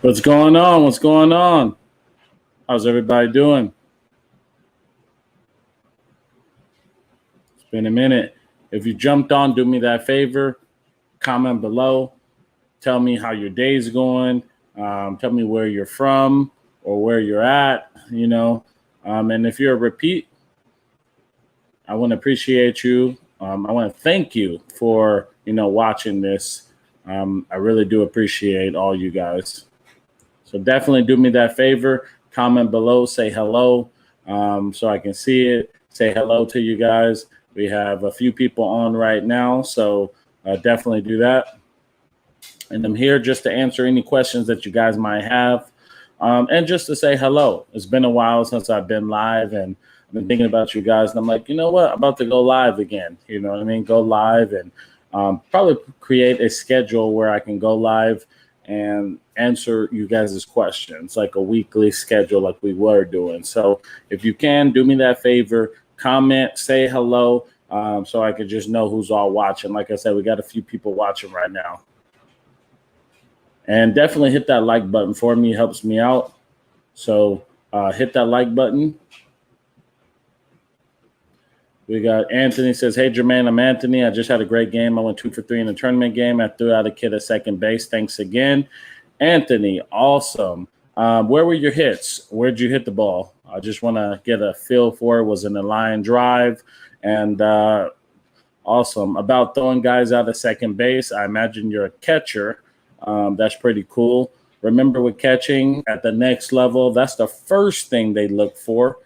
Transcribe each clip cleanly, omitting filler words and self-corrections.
What's going on? What's going on? How's everybody doing? It's been a minute. If you jumped on, do me that favor. Comment below. Tell me how your day's going. Tell me where you're from or where you're at, And if you're a repeat, I want to appreciate you. I want to thank you for, watching this. I really do appreciate all you guys. So definitely do me that favor. Comment below, say hello so I can see it. Say hello to you guys. We have a few people on right now, so definitely do that. And I'm here just to answer any questions that you guys might have and just to say hello. It's been a while since I've been live, and I've been thinking about you guys. And I'm like, you know what? I'm about to go live again. You know what I mean? Go live and probably create a schedule where I can go live and answer you guys' questions, like a weekly schedule like we were doing. So if you can, do me that favor, comment, say hello, so I can just know who's all watching. Like I said, we got a few people watching right now. And definitely hit that like button for me. It helps me out. So hit that like button. We got Anthony says, hey, Jermaine, I'm Anthony. I just had a great game. I went 2 for 3 in the tournament game. I threw out a kid at second base. Thanks again. Anthony, awesome. Where were your hits? Where'd you hit the ball? I just want to get a feel for it. Was in a line drive. And awesome. About throwing guys out of second base, I imagine you're a catcher. That's pretty cool. Remember, with catching at the next level, that's the first thing they look for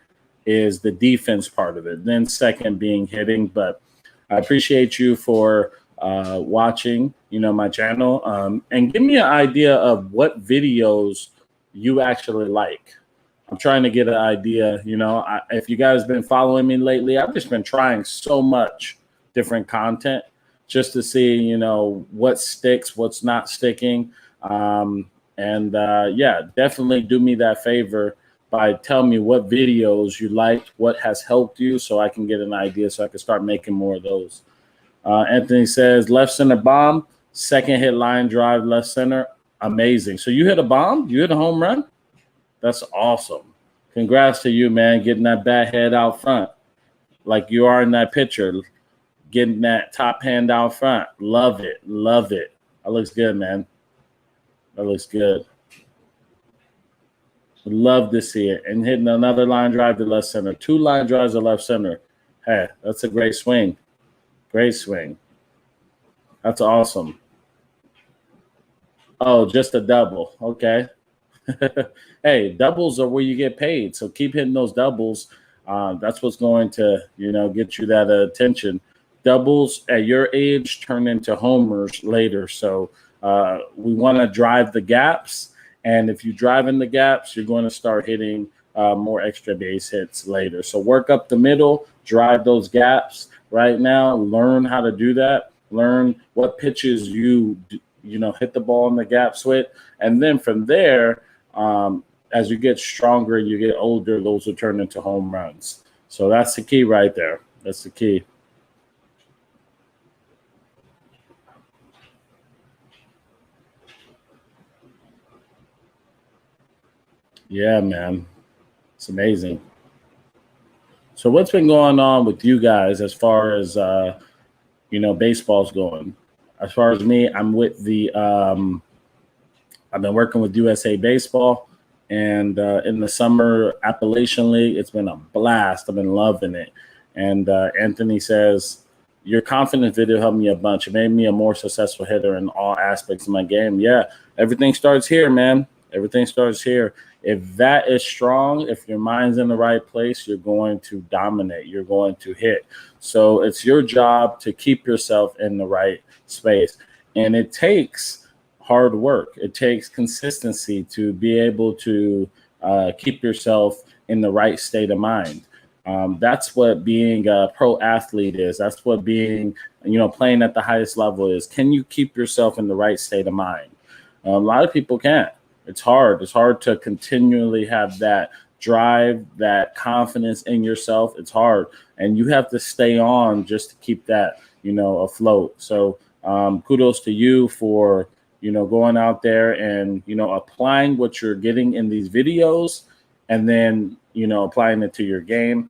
is the defense part of it. Then second being hitting. But I appreciate you for watching, my channel. And give me an idea of what videos you actually like. I'm trying to get an idea, if you guys have been following me lately, I've just been trying so much different content just to see, what sticks, what's not sticking. Yeah, definitely do me that favor by telling me what videos you liked, what has helped you, so I can get an idea so I can start making more of those. Anthony says, left center bomb, second hit line drive, left center. Amazing. So you hit a bomb? You hit a home run? That's awesome. Congrats to you, man, getting that bat head out front like you are in that picture, getting that top hand out front. Love it. Love it. That looks good, man. That looks good. Love to see it. And hitting another line drive to left center. 2 line drives to left center. Hey, that's a great swing. Great swing. That's awesome. Oh, just a double. Okay. Hey, doubles are where you get paid. So keep hitting those doubles. That's what's going to, get you that attention. Doubles at your age turn into homers later. So we want to drive the gaps. And if you drive in the gaps, you're going to start hitting more extra base hits later. So work up the middle, drive those gaps right now. Learn how to do that. Learn what pitches you hit the ball in the gaps with. And then from there, as you get stronger, you get older, those will turn into home runs. So that's the key right there. That's the key. Yeah, man. It's amazing. So what's been going on with you guys as far as, baseball's going? As far as me, I'm with the I've been working with USA Baseball. And in the summer Appalachian League, it's been a blast. I've been loving it. And Anthony says, your confidence video helped me a bunch. It made me a more successful hitter in all aspects of my game. Yeah, everything starts here, man. Everything starts here. If that is strong, if your mind's in the right place, you're going to dominate. You're going to hit. So it's your job to keep yourself in the right space. And it takes hard work. It takes consistency to be able to keep yourself in the right state of mind. That's what being a pro athlete is. That's what being, playing at the highest level is. Can you keep yourself in the right state of mind? A lot of people can't. It's hard. It's hard to continually have that drive, that confidence in yourself. It's hard. And you have to stay on just to keep that, afloat. So kudos to you for going out there and, applying what you're getting in these videos and then, applying it to your game.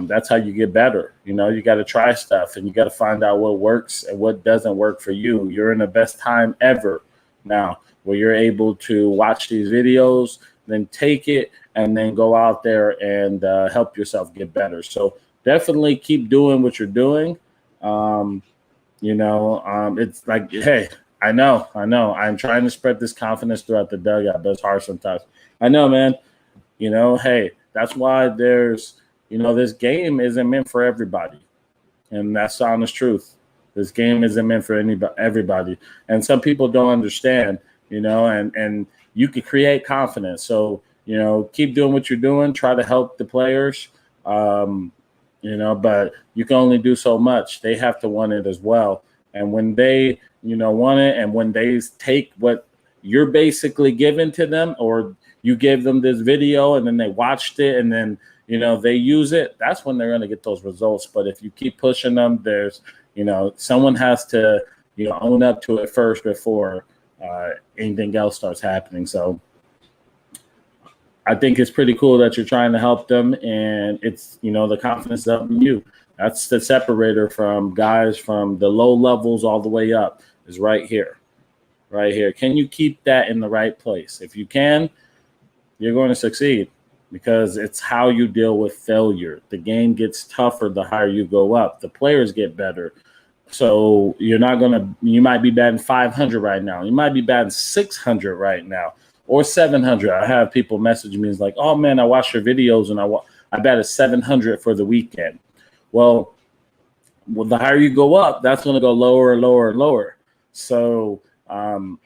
That's how you get better. You got to try stuff and you got to find out what works and what doesn't work for you. You're in the best time ever now where you're able to watch these videos, then take it and then go out there and help yourself get better. So definitely keep doing what you're doing. It's like, hey, I know. I'm trying to spread this confidence throughout the dugout, but it's hard sometimes. I know, man. Hey, that's why there's, this game isn't meant for everybody. And that's the honest truth. This game isn't meant for everybody. And some people don't understand, and you can create confidence. So, keep doing what you're doing. Try to help the players, but you can only do so much. They have to want it as well. And when they, want it, and when they take what you're basically giving to them, or you gave them this video and then they watched it and then, they use it, that's when they're going to get those results. But if you keep pushing them, there's, someone has to, own up to it first before anything else starts happening. So I think it's pretty cool that you're trying to help them, and it's, the confidence is up in you. That's the separator from guys from the low levels all the way up is right here. Right here. Can you keep that in the right place? If you can, you're going to succeed because it's how you deal with failure. The game gets tougher the higher you go up. The players get better. So you might be batting 500 right now. You might be batting 600 right now or 700. I have people message me. It's like, oh, man, I watched your videos and I batted 700 for the weekend. Well, the higher you go up, that's going to go lower and lower and lower. So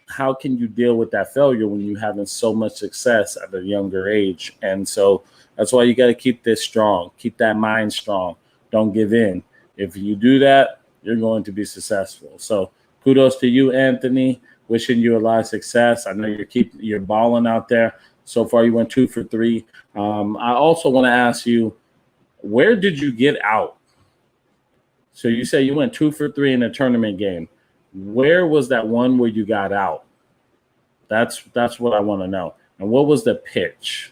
how can you deal with that failure when you're having so much success at a younger age? And so that's why you got to keep this strong. Keep that mind strong. Don't give in. If you do that, you're going to be successful. So kudos to you, Anthony. Wishing you a lot of success. I know you're balling out there. So far, you went 2 for 3. I also want to ask you, where did you get out? So you say you went 2 for 3 in a tournament game. Where was that one where you got out? That's what I want to know. And what was the pitch?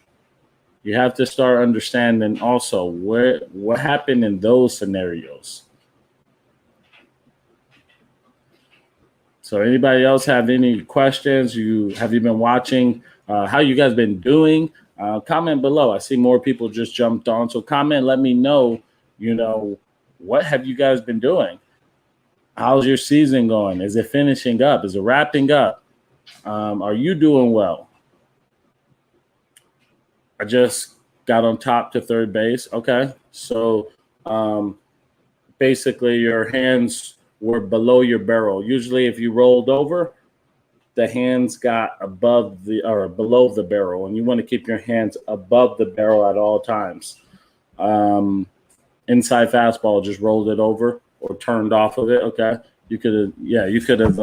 You have to start understanding also what happened in those scenarios. So anybody else have any questions? Have you been watching? How you guys been doing? Comment below. I see more people just jumped on. So comment, let me know, what have you guys been doing? How's your season going? Is it finishing up? Is it wrapping up? Are you doing well? I just got on top to third base. Okay. So basically your hands were below your barrel. Usually if you rolled over, the hands got below the barrel, and you want to keep your hands above the barrel at all times. Inside fastball, just rolled it over or turned off of it. Okay. You could have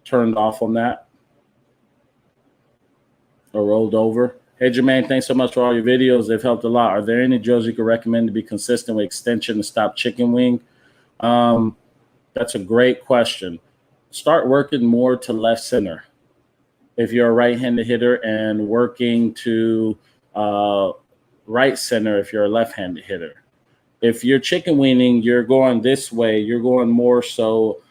turned off on that or rolled over. Hey, Jermaine, thanks so much for all your videos. They've helped a lot. Are there any drills you could recommend to be consistent with extension and stop chicken wing? That's a great question. Start working more to left center. If you're a right-handed hitter, and working to right center if you're a left-handed hitter. If you're chicken winging, you're going this way. You're going more so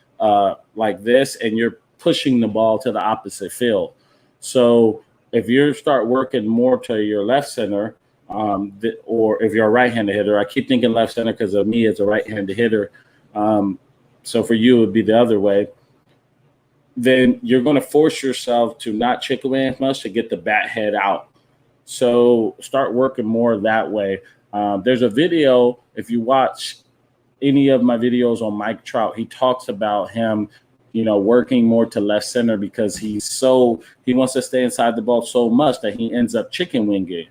like this, and you're pushing the ball to the opposite field. So if you start working more to your left center, or if you're a right-handed hitter, I keep thinking left center because of me as a right-handed hitter. So for you, it would be the other way. Then you're going to force yourself to not chicken wing as much to get the bat head out. So start working more that way. There's a video, if you watch any of my videos on Mike Trout, he talks about him, working more to left center because he wants to stay inside the ball so much that he ends up chicken winging.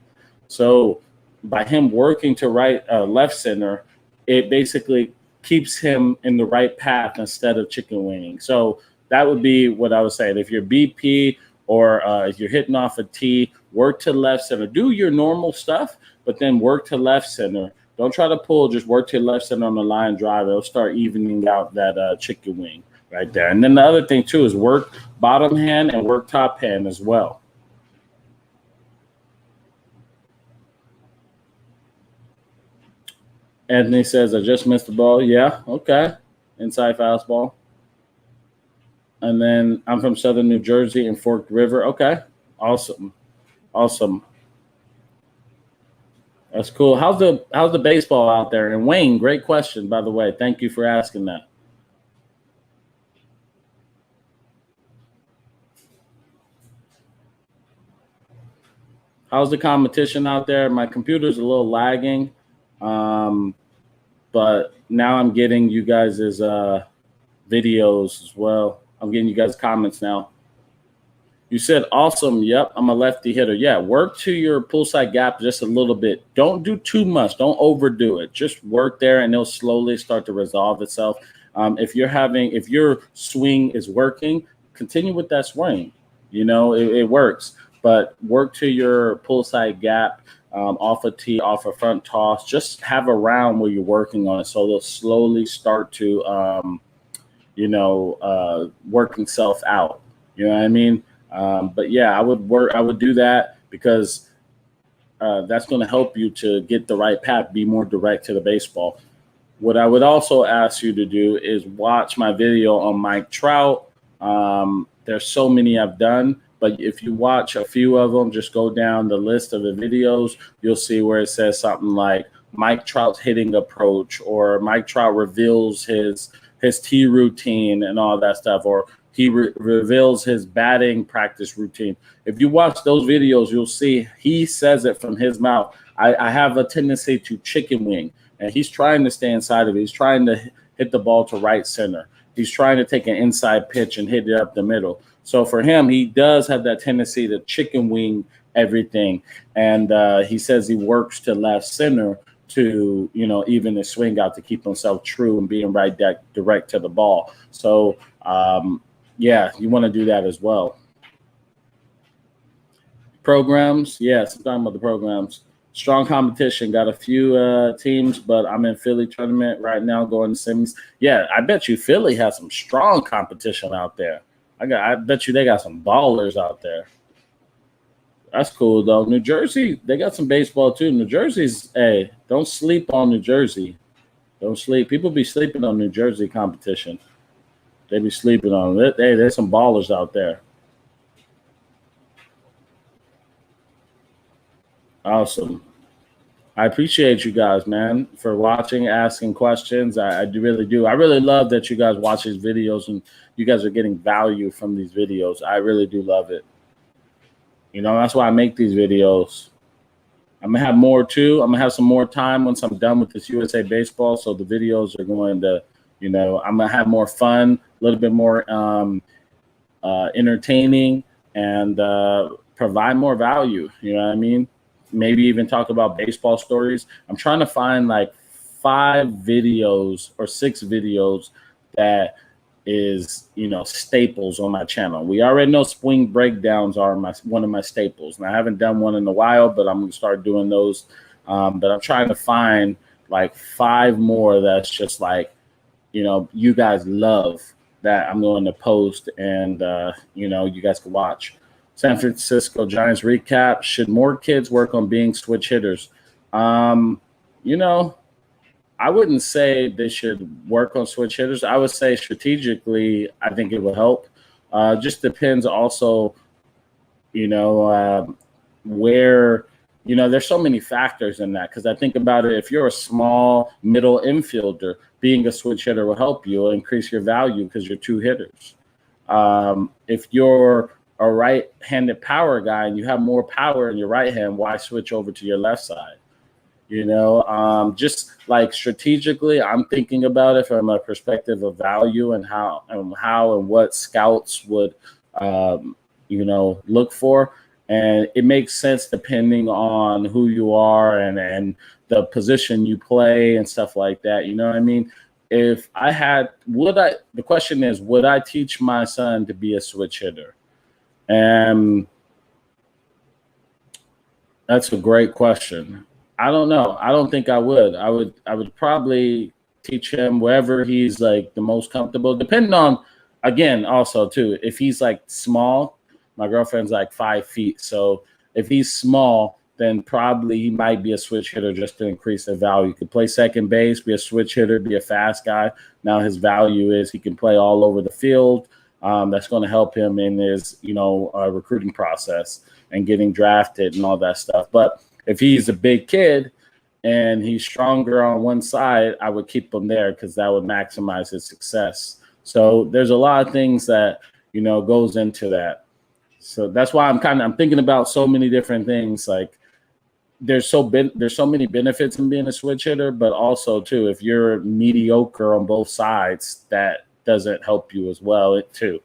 So by him working to left center, it basically keeps him in the right path instead of chicken winging. So that would be what I would say. If you're BP or if you're hitting off a tee, work to left center. Do your normal stuff, but then work to left center. Don't try to pull, just work to left center on the line drive. It'll start evening out that chicken wing right there. And then the other thing too is work bottom hand and work top hand as well. Anthony says, I just missed the ball. Yeah, okay. Inside fastball. And then I'm from Southern New Jersey in Forked River. Okay, awesome. Awesome. That's cool. How's the baseball out there? And Wayne, great question, by the way. Thank you for asking that. How's the competition out there? My computer's a little lagging, but now I'm getting you guys' videos as well. I'm getting you guys comments now. You said awesome. Yep, I'm a lefty hitter. Yeah, work to your pull side gap just a little bit. Don't do too much. Don't overdo it. Just work there, and it'll slowly start to resolve itself. If your swing is working, continue with that swing. You know, it works. But work to your pull side gap, off a tee, off a front toss. Just have a round where you're working on it, so they'll slowly start to, work itself out. You know what I mean? But yeah, I would do that because that's going to help you to get the right path, be more direct to the baseball. What I would also ask you to do is watch my video on Mike Trout. There's so many I've done, but if you watch a few of them, just go down the list of the videos, you'll see where it says something like Mike Trout's hitting approach, or Mike Trout reveals his tee routine and all that stuff, or he reveals his batting practice routine. If you watch those videos, you'll see he says it from his mouth. I have a tendency to chicken wing, and he's trying to stay inside of it. He's trying to hit the ball to right center. He's trying to take an inside pitch and hit it up the middle. So for him, he does have that tendency to chicken wing everything. And he says he works to left center to, even his swing out to keep himself true and being right direct to the ball. So, yeah, you want to do that as well. Programs, yes, I'm talking about the programs. Strong competition. Got a few teams, but I'm in Philly tournament right now going to semis. Yeah, I bet you Philly has some strong competition out there. I bet you they got some ballers out there. That's cool, though. New Jersey, they got some baseball, too. New Jersey's, hey, don't sleep on New Jersey. Don't sleep. People be sleeping on New Jersey competition. They be sleeping on it. Hey, there's some ballers out there. Awesome. I appreciate you guys, man, for watching, asking questions. I really do. I really love that you guys watch these videos and you guys are getting value from these videos. I really do love it. That's why I make these videos. I'm going to have more, too. I'm going to have some more time once I'm done with this USA Baseball. So the videos are going to, I'm going to have more fun, a little bit more entertaining, and provide more value. You know what I mean? Maybe even talk about baseball stories. I'm trying to find like 5 videos or 6 videos that is, staples on my channel. We already know swing breakdowns are one of my staples. And I haven't done one in a while, but I'm going to start doing those. But I'm trying to find like 5 more that's just like, you guys love that I'm going to post and, you guys can watch. San Francisco Giants recap. Should more kids work on being switch hitters? I wouldn't say they should work on switch hitters. I would say strategically, I think it will help. Just depends also, where, there's so many factors in that. Because I think about it, if you're a small middle infielder, being a switch hitter will help you. It'll increase your value because you're 2 hitters. If you're a right-handed power guy and you have more power in your right hand, why switch over to your left side? Just like strategically, I'm thinking about it from a perspective of value and how and what scouts would, look for. And it makes sense depending on who you are and the position you play and stuff like that. You know what I mean? If I had, the question is, would I teach my son to be a switch hitter? And that's a great question. I don't know. I don't think I would. I would probably teach him wherever he's like the most comfortable, depending on again, also too, if he's like small, my girlfriend's like 5 feet. So if he's small, then probably he might be a switch hitter just to increase the value. He could play second base, be a switch hitter, be a fast guy. Now his value is he can play all over the field. That's going to help him in his, recruiting process and getting drafted and all that stuff. But if he's a big kid and he's stronger on one side, I would keep him there because that would maximize his success. So there's a lot of things that, goes into that. So that's why I'm thinking about so many different things. Like there's so many benefits in being a switch hitter, but also too, if you're mediocre on both sides, that doesn't help you as well too.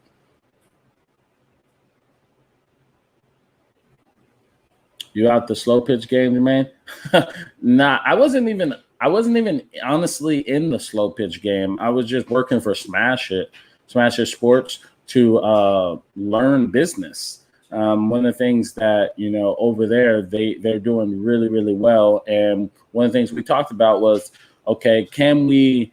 You out the slow pitch game, Jermaine? Nah, I wasn't even honestly in the slow pitch game. I was just working for Smash It Sports to learn business. One of the things that, over there, they're doing really, really well. And one of the things we talked about was, okay, can we,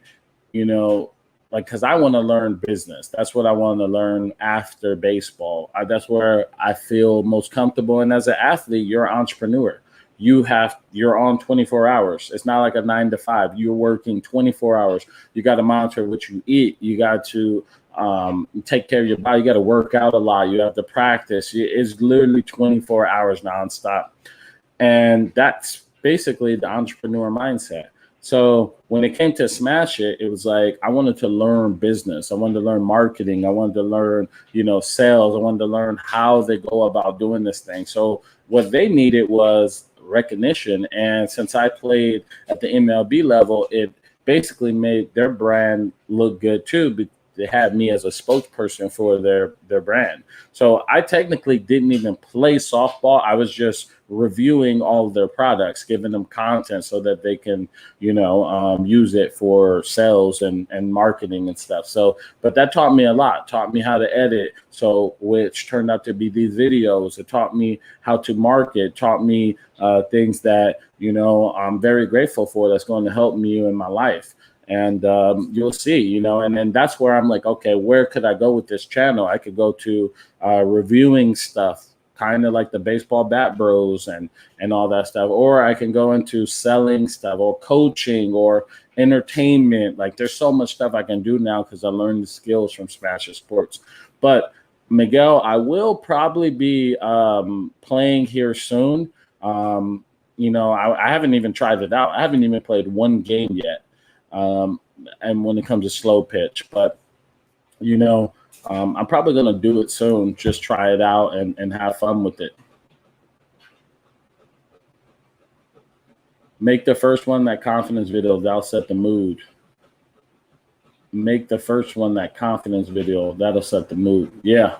because I want to learn business. That's what I want to learn after baseball. That's where I feel most comfortable. And as an athlete, you're an entrepreneur. You're on 24 hours. It's not like a 9 to 5. You're working 24 hours. You got to monitor what you eat. You got to take care of your body. You got to work out a lot. You have to practice. It's literally 24 hours nonstop. And that's basically the entrepreneur mindset. So when it came to Smash It, it was like I wanted to learn business. I wanted to learn marketing. I wanted to learn, sales. I wanted to learn how they go about doing this thing. So what they needed was recognition. And since I played at the MLB level, it basically made their brand look good too. They had me as a spokesperson for their brand. So I technically didn't even play softball. I was just reviewing all of their products, giving them content so that they can, use it for sales and marketing and stuff. So, but that taught me a lot, taught me how to edit. So, which turned out to be these videos. It taught me how to market, taught me things that, I'm very grateful for that's going to help me in my life. And you'll see, and then that's where I'm like, okay, where could I go with this channel? I could go to reviewing stuff, kind of like the baseball bat bros and all that stuff. Or I can go into selling stuff or coaching or entertainment. Like there's so much stuff I can do now because I learned the skills from Smash It Sports. But Miguel, I will probably be playing here soon. I haven't even tried it out. I haven't even played one game yet. And when it comes to slow pitch, but I'm probably going to do it soon. Just try it out and have fun with it. Make the first one that confidence video. That'll set the mood. Make the first one that confidence video. That'll set the mood. Yeah.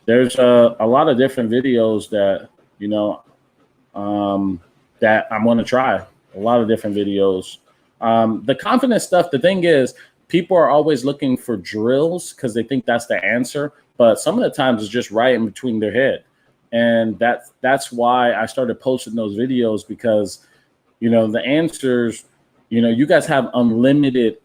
There's a lot of different videos that, that I want to try. A lot of different videos. The confidence stuff, the thing is, people are always looking for drills because they think that's the answer. But some of the times it's just right in between their head. And that's why I started posting those videos because, the answers, you guys have unlimited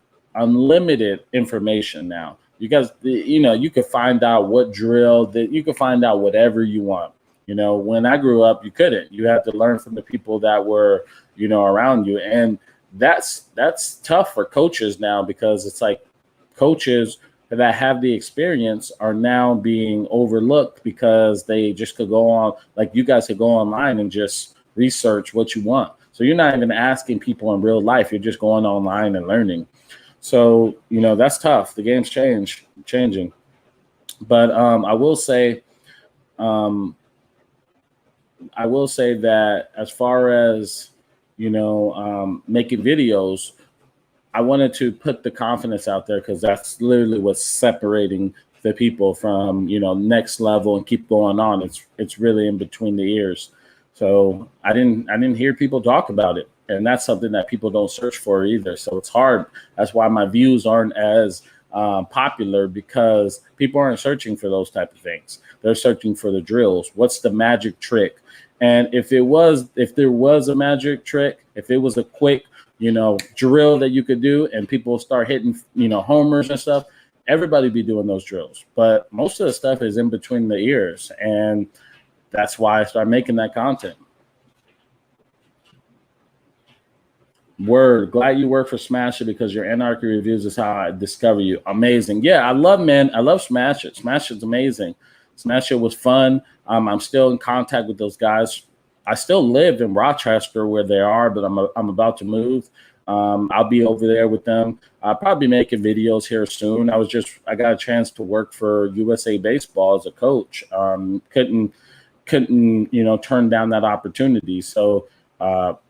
information now. You guys, you can find out what drill, that you can find out whatever you want. When I grew up, you couldn't. You had to learn from the people that were, around you. And that's tough for coaches now because it's like coaches that have the experience are now being overlooked because they just could go on, like you guys could go online and just research what you want. So you're not even asking people in real life. You're just going online and learning. So, that's tough. The game's changing. But I will say that as far as, making videos, I wanted to put the confidence out there because that's literally what's separating the people from, next level and keep going on. It's really in between the ears. So I didn't hear people talk about it. And that's something that people don't search for either. So it's hard. That's why my views aren't as popular because people aren't searching for those type of things. They're searching for the drills. What's the magic trick? And if there was a magic trick, if it was a quick drill that you could do, and people start hitting, homers and stuff, everybody be doing those drills. But most of the stuff is in between the ears, and that's why I started making that content. Word. Glad you work for Smash It, because your anarchy reviews is how I discover you. Amazing. Yeah, I love Smash It. Smash It's amazing. Smash It was fun. I'm still in contact with those guys. I still live in Rochester where they are, but I'm about to move. I'll be over there with them. I'll probably be making videos here soon. I got a chance to work for USA Baseball as a coach. Couldn't turn down that opportunity. So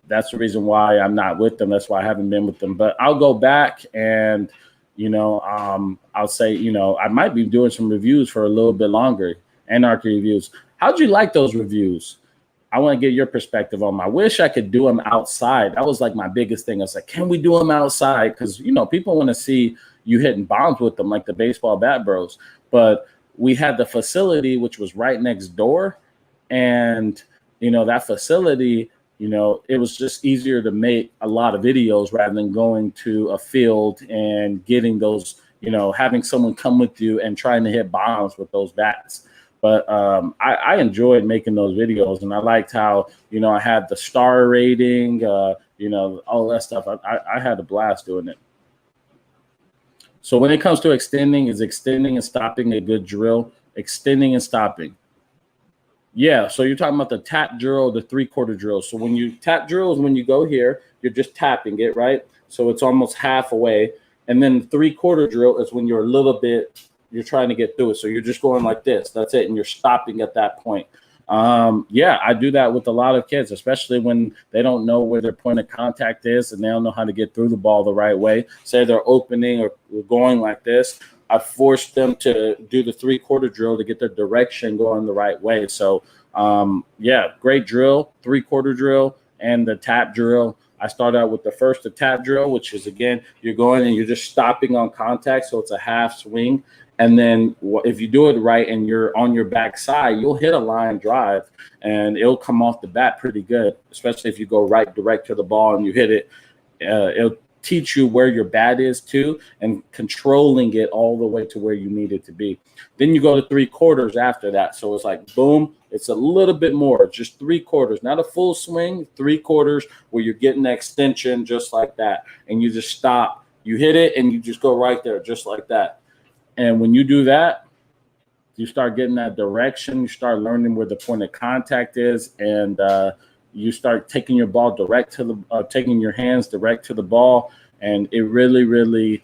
that's the reason why I'm not with them. That's why I haven't been with them. But I'll go back and, I'll say, I might be doing some reviews for a little bit longer, anarchy reviews. How'd you like those reviews? I want to get your perspective on them. I wish I could do them outside. That was like my biggest thing. I was like, can we do them outside? Because, people want to see you hitting bombs with them, like the baseball bat bros. But we had the facility, which was right next door. And, that facility, it was just easier to make a lot of videos rather than going to a field and getting those, having someone come with you and trying to hit bombs with those bats. But I enjoyed making those videos, and I liked how, I had the star rating, all that stuff. I had a blast doing it. So when it comes to extending, is extending and stopping a good drill? Extending and stopping. Yeah, so you're talking about the tap drill, the 3/4 drill. So when you tap drill is when you go here, you're just tapping it, right? So it's almost half away. And then 3/4 drill is when you're trying to get through it. So you're just going like this. That's it. And you're stopping at that point. Yeah, I do that with a lot of kids, especially when they don't know where their point of contact is and they don't know how to get through the ball the right way. Say they're opening or going like this. I forced them to do the 3/4 drill to get their direction going the right way. So, yeah, great drill, 3/4 drill, and the tap drill. I start out with the tap drill, which is, again, you're going and you're just stopping on contact. So it's a half swing. And then if you do it right and you're on your backside, you'll hit a line drive and it'll come off the bat pretty good, especially if you go right direct to the ball and you hit it. It'll teach you where your bat is too, and controlling it all the way to where you need it to be. Then you go to 3/4 after that. So it's like, boom, it's a little bit more, just 3/4, not a full swing, 3/4 where you're getting the extension just like that. And you just stop, you hit it and you just go right there just like that. And when you do that, you start getting that direction, you start learning where the point of contact is, and you start taking your ball taking your hands direct to the ball, and it really, really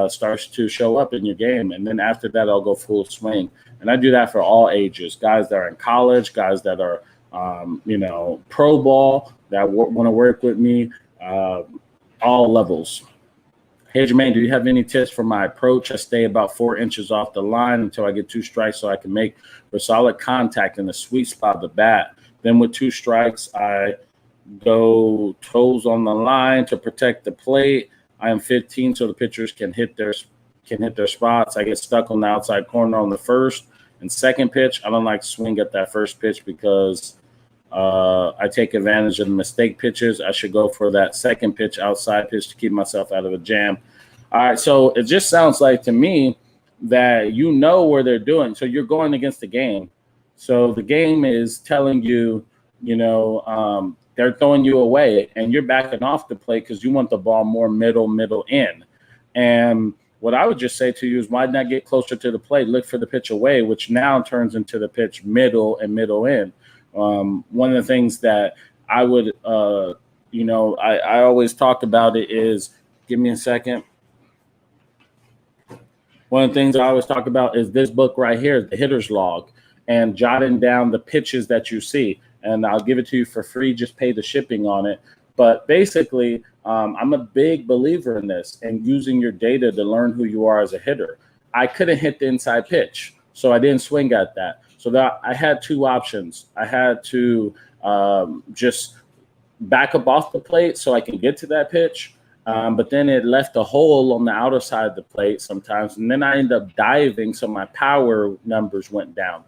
starts to show up in your game. And then after that, I'll go full swing. And I do that for all ages, guys that are in college, guys that are, pro ball, that want to work with me, all levels. Hey, Jermaine, do you have any tips for my approach? I stay about 4 inches off the line until I get 2 strikes so I can make for solid contact in the sweet spot of the bat. Then with 2 strikes, I go toes on the line to protect the plate. I am 15, so the pitchers can hit their spots. I get stuck on the outside corner on the first and second pitch. I don't like to swing at that first pitch because I take advantage of the mistake pitches. I should go for that second pitch, outside pitch, to keep myself out of a jam. All right, so it just sounds like to me that you know where they're doing. So you're going against the game. So the game is telling you, they're throwing you away, and you're backing off the plate because you want the ball more middle in. And what I would just say to you is, why not get closer to the plate? Look for the pitch away, which now turns into the pitch middle and middle in. One of the things that I would, I always talk about it is, give me a second. One of the things I always talk about is this book right here, the hitter's log, and jotting down the pitches that you see. And I'll give it to you for free. Just pay the shipping on it. But basically, I'm a big believer in this and using your data to learn who you are as a hitter. I couldn't hit the inside pitch, so I didn't swing at that. So that I had 2 options. I had to just back up off the plate so I can get to that pitch. But then it left a hole on the outer side of the plate sometimes. And then I ended up diving, so my power numbers went down.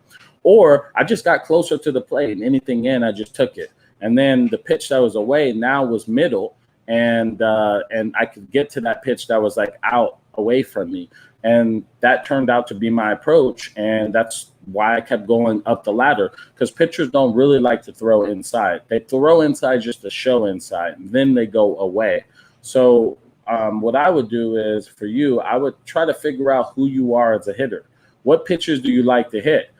Or I just got closer to the plate, and anything in, I just took it. And then the pitch that was away now was middle, and I could get to that pitch that was like out away from me. And that turned out to be my approach, and that's why I kept going up the ladder, because pitchers don't really like to throw inside. They throw inside just to show inside, and then they go away. So what I would do is, for you, I would try to figure out who you are as a hitter. What pitches do you like to hit?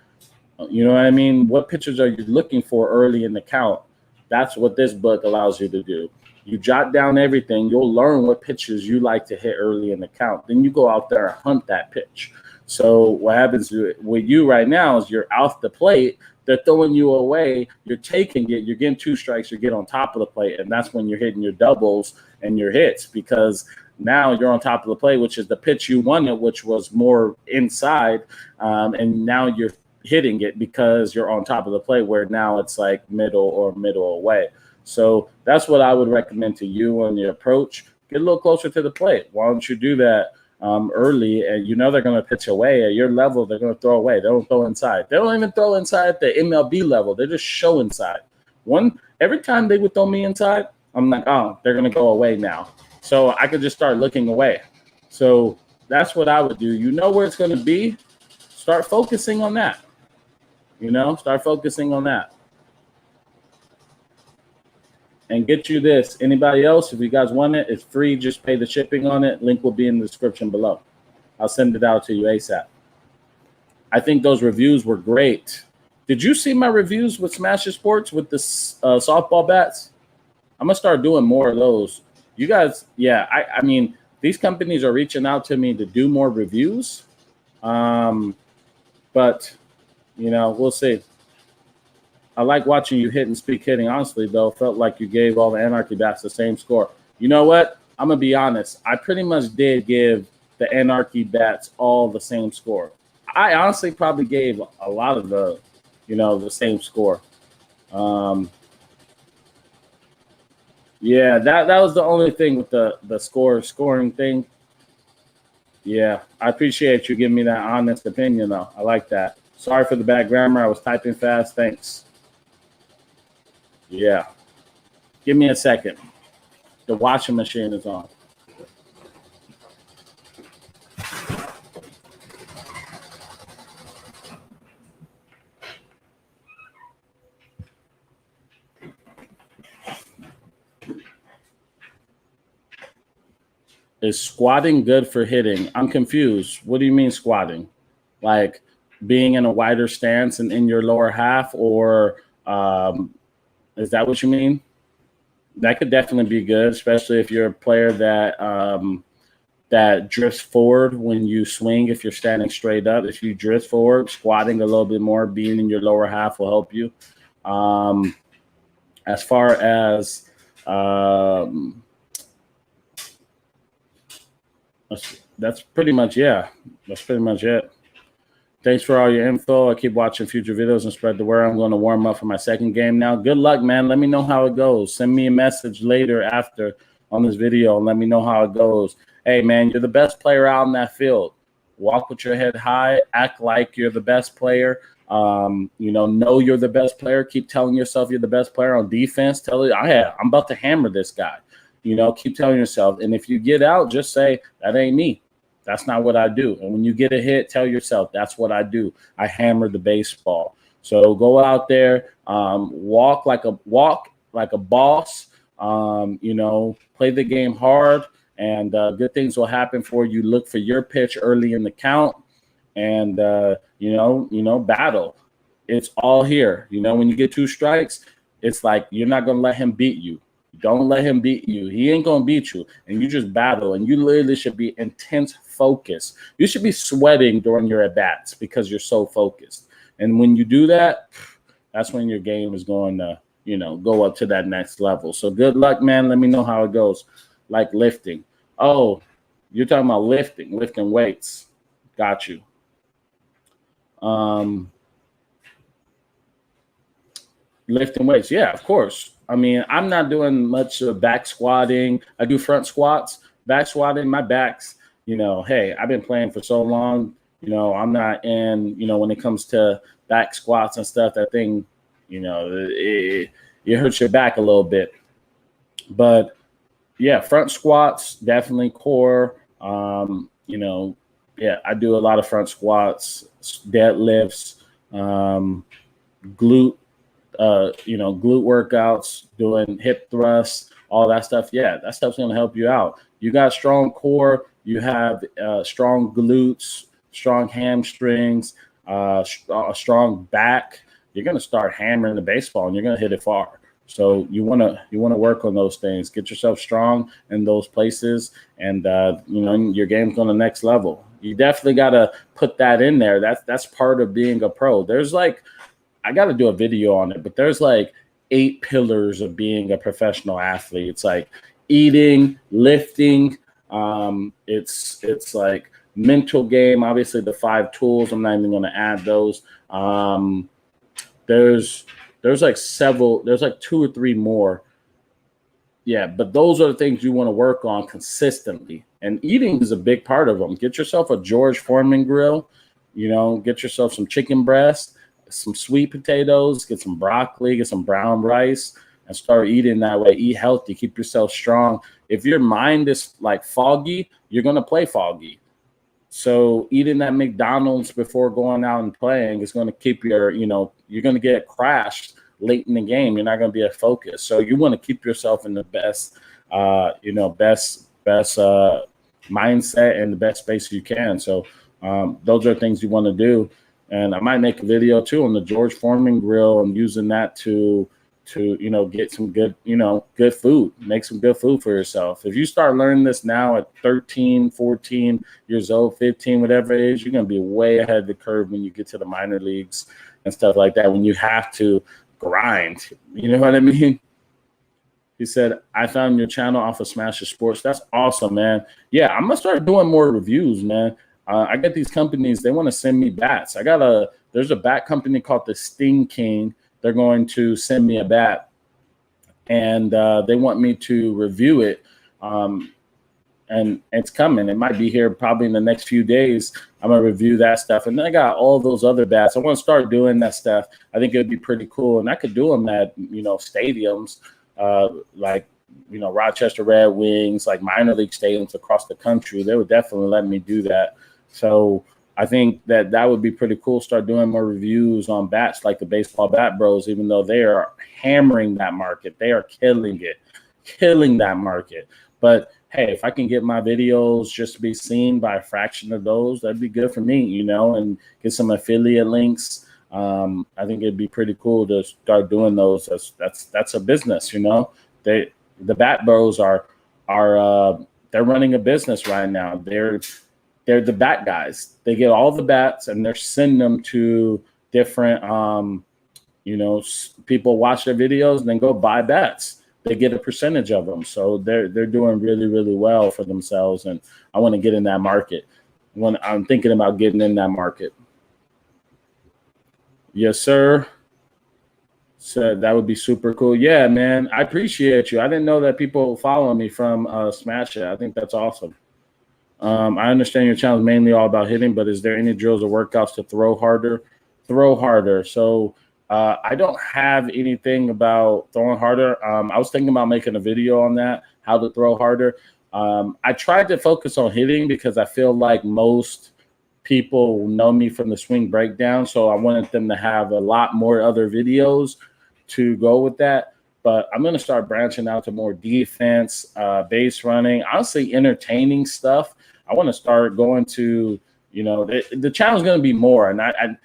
You know what I mean? What pitches are you looking for early in the count? That's what this book allows you to do. You jot down everything. You'll learn what pitches you like to hit early in the count. Then you go out there and hunt that pitch. So what happens with you right now is you're off the plate. They're throwing you away. You're taking it. You're getting 2 strikes. You get on top of the plate, and that's when you're hitting your doubles and your hits, because now you're on top of the plate, which is the pitch you wanted, which was more inside, and now you're hitting it because you're on top of the plate, where now it's like middle away. So that's what I would recommend to you on your approach. Get a little closer to the plate. Why don't you do that early? And you know they're going to pitch away at your level. They're going to throw away. They don't throw inside. They don't even throw inside at the MLB level. They just show inside. Every time they would throw me inside, I'm like, oh, they're going to go away now. So I could just start looking away. So that's what I would do. You know where it's going to be. Start focusing on that. Start focusing on that. And get you this. Anybody else, if you guys want it, it's free. Just pay the shipping on it. Link will be in the description below. I'll send it out to you ASAP. I think those reviews were great. Did you see my reviews with Smash Sports with the softball bats? I'm going to start doing more of those. You guys, yeah, I mean, these companies are reaching out to me to do more reviews. But, we'll see. I like watching you hit and speak hitting. Honestly, though, felt like you gave all the Anarchy bats the same score. You know what? I'm going to be honest. I pretty much did give the Anarchy bats all the same score. I honestly probably gave a lot of the same score. Yeah, that was the only thing with the scoring thing. Yeah, I appreciate you giving me that honest opinion, though. I like that. Sorry for the bad grammar. I was typing fast. Thanks. Yeah. Give me a second. The washing machine is on. Is squatting good for hitting? I'm confused. What do you mean squatting? Like being in a wider stance and in your lower half, or is that what you mean? That could definitely be good, especially if you're a player that drifts forward when you swing. If you're standing straight up, if you drift forward, squatting a little bit more, being in your lower half will help you. As far as that's pretty much, yeah. That's pretty much it. Thanks for all your info. I keep watching future videos and spread the word. I'm going to warm up for my second game now. Good luck, man. Let me know how it goes. Send me a message later after on this video and let me know how it goes. Hey, man, you're the best player out in that field. Walk with your head high. Act like you're the best player. Know you're the best player. Keep telling yourself you're the best player on defense. Tell it, I'm about to hammer this guy. Keep telling yourself. And if you get out, just say, that ain't me. That's not what I do. And when you get a hit, tell yourself, that's what I do. I hammer the baseball. So go out there, walk like a boss, play the game hard, and good things will happen for you. Look for your pitch early in the count and, battle. It's all here. When you get 2 strikes, it's like you're not going to let him beat you. Don't let him beat you. He ain't going to beat you. And you just battle. And you literally should be intense focus. You should be sweating during your at-bats because you're so focused. And when you do that, that's when your game is going to, go up to that next level. So good luck, man. Let me know how it goes. Like lifting. Oh, you're talking about lifting weights. Got you. Lifting weights. Yeah, of course. I mean, I'm not doing much back squatting. I do front squats, back squatting. My backs, hey, I've been playing for so long. I'm not in, when it comes to back squats and stuff, that thing, it hurts your back a little bit. But, yeah, front squats, definitely core. You know, yeah, I do a lot of front squats, deadlifts, glute, glute workouts, doing hip thrusts, all that stuff. Yeah, that stuff's going to help you out. You got strong core, you have strong glutes, strong hamstrings, a strong back. You're going to start hammering the baseball and you're going to hit it far. So you want to work on those things, get yourself strong in those places, and your game's on the next level. You definitely got to put that in there. That's part of being a pro. There's like, I got to do a video on it, but there's like 8 pillars of being a professional athlete. It's like eating, lifting. It's like mental game. Obviously, the 5 tools. I'm not even going to add those. There's like several. There's like 2 or 3 more. Yeah, but those are the things you want to work on consistently. And eating is a big part of them. Get yourself a George Foreman grill. Get yourself some chicken breast, some sweet potatoes, get some broccoli, get some brown rice, and start eating that way. Eat healthy, keep yourself strong. If your mind is like foggy, you're going to play foggy. So eating that McDonald's before going out and playing is going to keep you're going to get crashed late in the game. You're not going to be at focus. So you want to keep yourself in the best mindset and the best space you can. So those are things you want to do. And I might make a video too on the George Foreman grill and using that to get some good, good food, make some good food for yourself. If you start learning this now at 13, 14 years old, 15, whatever age, you're going to be way ahead of the curve when you get to the minor leagues and stuff like that, when you have to grind. You know what I mean? He said, I found your channel off of Smasher Sports. That's awesome, man. Yeah, I'm going to start doing more reviews, man. I get these companies, they want to send me bats. There's a bat company called the Sting King. They're going to send me a bat, and they want me to review it. And it's coming. It might be here probably in the next few days. I'm going to review that stuff. And then I got all those other bats. I want to start doing that stuff. I think it would be pretty cool. And I could do them at, stadiums like, Rochester Red Wings, like minor league stadiums across the country. They would definitely let me do that. So I think that would be pretty cool. Start doing more reviews on bats like the Baseball Bat Bros, even though they are hammering that market. They are killing that market. But hey, if I can get my videos just to be seen by a fraction of those, that'd be good for me, and get some affiliate links. I think it'd be pretty cool to start doing those. That's a business, The Bat Bros are they're running a business right now. They're the bat guys. They get all the bats and they're sending them to different, people watch their videos and then go buy bats. They get a percentage of them. So they're doing really, really well for themselves. And I want to get in that market. I'm thinking about getting in that market. Yes, sir. So that would be super cool. Yeah, man. I appreciate you. I didn't know that people follow me from Smash It. I think that's awesome. I understand your channel is mainly all about hitting, but is there any drills or workouts to throw harder? Throw harder. So I don't have anything about throwing harder. I was thinking about making a video on that, how to throw harder. I tried to focus on hitting because I feel like most people know me from the swing breakdown. So I wanted them to have a lot more other videos to go with that. But I'm going to start branching out to more defense, base running, honestly, entertaining stuff. I want to start going to, the channel is going to be more. And I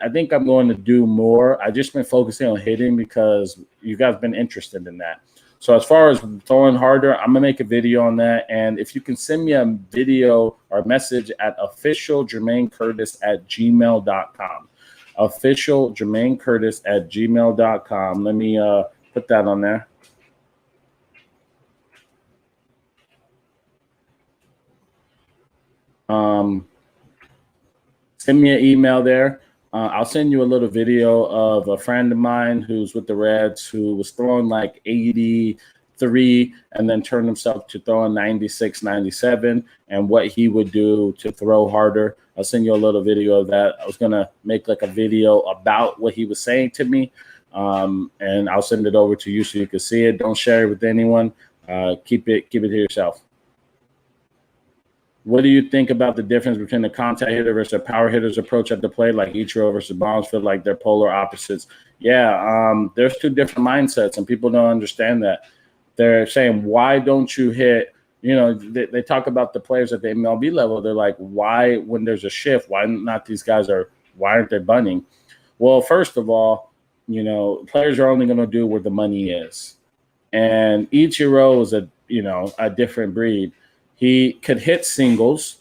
think I'm going to do more. I've just been focusing on hitting because you guys have been interested in that. So as far as throwing harder, I'm going to make a video on that. And if you can send me a video or a message at officialjermainecurtis@gmail.com. officialjermainecurtis@gmail.com. Let me put that on there. Send me an email there. I'll send you a little video of a friend of mine who's with the Reds who was throwing like 83 and then turned himself to throwing 96, 97 and what he would do to throw harder. I'll send you a little video of that. I was going to make like a video about what he was saying to me, and I'll send it over to you so you can see it. Don't share it with anyone. Keep it to yourself. What do you think about the difference between the contact hitter versus a power hitter's approach at the plate, like Ichiro versus Bonds? Feel like they're polar opposites. Yeah, there's two different mindsets, and people don't understand that. They're saying, why don't you hit? You know, they talk about the players at the MLB level. They're like, why, when there's a shift, why not these guys why aren't they bunting? Well, first of all, you know, players are only going to do where the money is. And Ichiro is a different breed. He could hit singles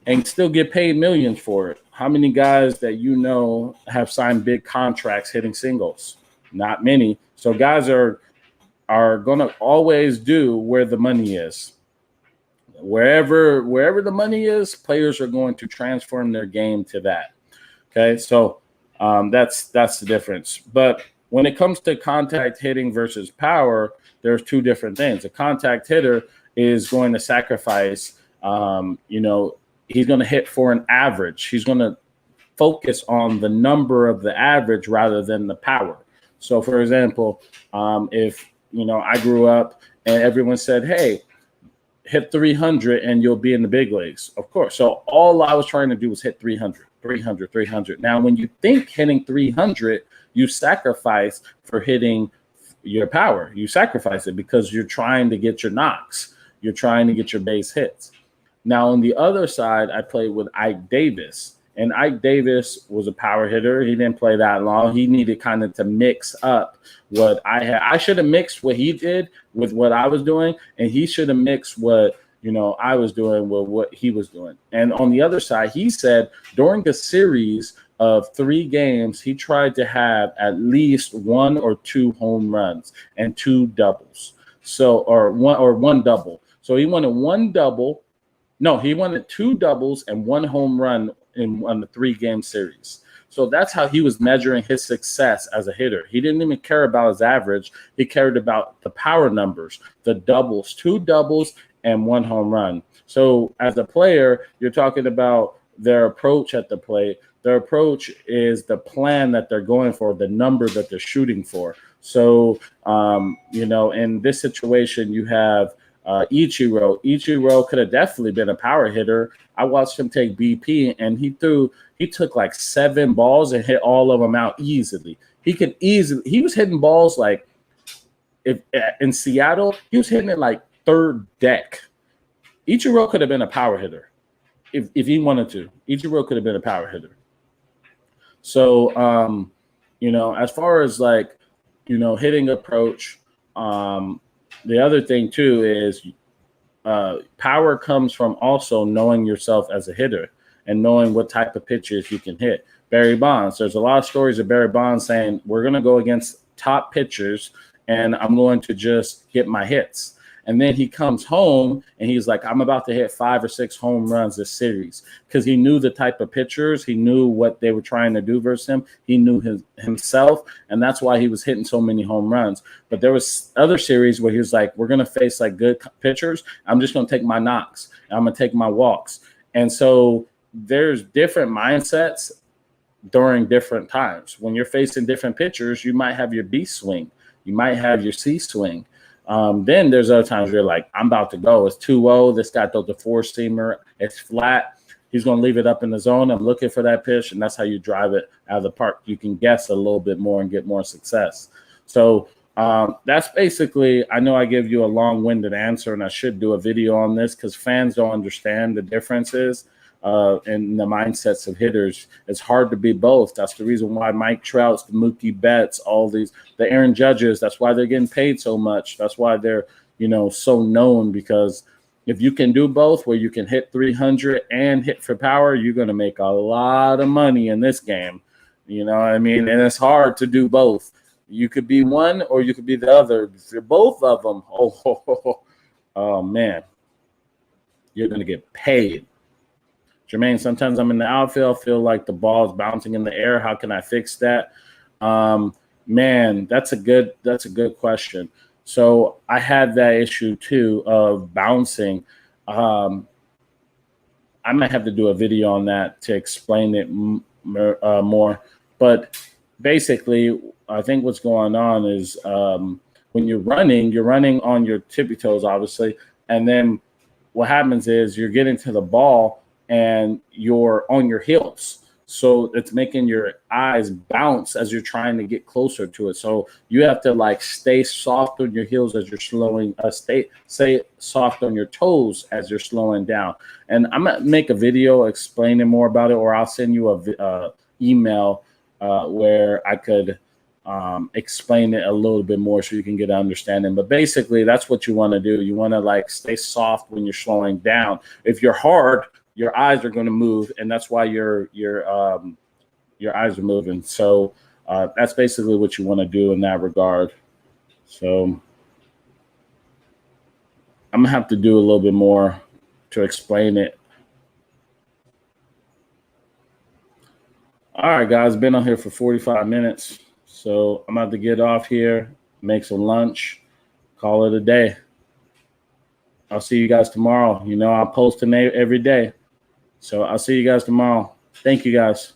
and still get paid millions for it. How many guys that you know have signed big contracts hitting singles? Not many. So guys are going to always do where the money is. Wherever the money is, players are going to transform their game to that. Okay, so that's the difference. But when it comes to contact hitting versus power, there's two different things. A contact hitter is going to sacrifice, he's going to hit for an average. He's going to focus on the number of the average rather than the power. So, for example, if, I grew up and everyone said, hey, hit 300 and you'll be in the big leagues. Of course. So all I was trying to do was hit 300. Now, when you think hitting 300, you sacrifice for hitting your power. You sacrifice it because you're trying to get your knocks. You're trying to get your base hits. Now, on the other side, I played with Ike Davis. And Ike Davis was a power hitter. He didn't play that long. He needed kind of to mix up what I had. I should have mixed what he did with what I was doing. And he should have mixed what, I was doing with what he was doing. And on the other side, he said during a series of 3 games, he tried to have at least 1 or 2 home runs and 2 doubles. So, or one double. So he wanted 1 double. No, he wanted 2 doubles and 1 home run on the 3-game series. So that's how he was measuring his success as a hitter. He didn't even care about his average. He cared about the power numbers, the doubles, 2 doubles and 1 home run. So as a player, you're talking about their approach at the plate. Their approach is the plan that they're going for, the number that they're shooting for. So, in this situation, you have Ichiro. Ichiro could have definitely been a power hitter. I watched him take BP, and he took like 7 balls and hit all of them out easily. He was hitting balls like, if in Seattle, he was hitting it like 3rd deck. Ichiro could have been a power hitter if he wanted to. Ichiro could have been a power hitter. So, as far as like, hitting approach, the other thing too is power comes from also knowing yourself as a hitter and knowing what type of pitches you can hit. Barry Bonds, there's a lot of stories of Barry Bonds saying, we're going to go against top pitchers and I'm going to just get my hits. And then he comes home and he's like, I'm about to hit 5 or 6 home runs this series, because he knew the type of pitchers. He knew what they were trying to do versus him. He knew himself, and that's why he was hitting so many home runs. But there was other series where he was like, we're going to face like good pitchers. I'm just going to take my knocks. I'm going to take my walks. And so there's different mindsets during different times. When you're facing different pitchers, you might have your B swing. You might have your C swing. Then there's other times where you're like, I'm about to go. It's 2-0. This guy throws the 4-seamer. It's flat. He's going to leave it up in the zone. I'm looking for that pitch, and that's how you drive it out of the park. You can guess a little bit more and get more success. So that's basically, I know I give you a long-winded answer, and I should do a video on this because fans don't understand the differences in the mindsets of hitters. It's hard to be both. That's the reason why Mike Trout's, the Mookie Betts, all these, the Aaron Judges, that's why they're getting paid so much. That's why they're, so known, because if you can do both, where you can hit 300 and hit for power, you're going to make a lot of money in this game. You know what I mean? And it's hard to do both. You could be one or you could be the other. If you're both of them, oh man, you're going to get paid. Jermaine, sometimes I'm in the outfield, feel like the ball is bouncing in the air. How can I fix that? Man, that's a good question. So I had that issue too of bouncing. I might have to do a video on that to explain it more. But basically, I think what's going on is when you're running on your tippy toes, obviously. And then what happens is you're getting to the ball and you're on your heels. So it's making your eyes bounce as you're trying to get closer to it. So you have to like stay soft on your heels as you're slowing, stay soft on your toes as you're slowing down. And I'm gonna make a video explaining more about it, or I'll send you a email where I could explain it a little bit more so you can get an understanding. But basically, that's what you want to do. You want to like stay soft when you're slowing down. If you're hard, your eyes are going to move, and that's why your eyes are moving. So that's basically what you want to do in that regard. So I'm gonna have to do a little bit more to explain it. All right, guys, been on here for 45 minutes. So I'm about to get off here, make some lunch, call it a day. I'll see you guys tomorrow. You know, I'll post every day. So I'll see you guys tomorrow. Thank you, guys.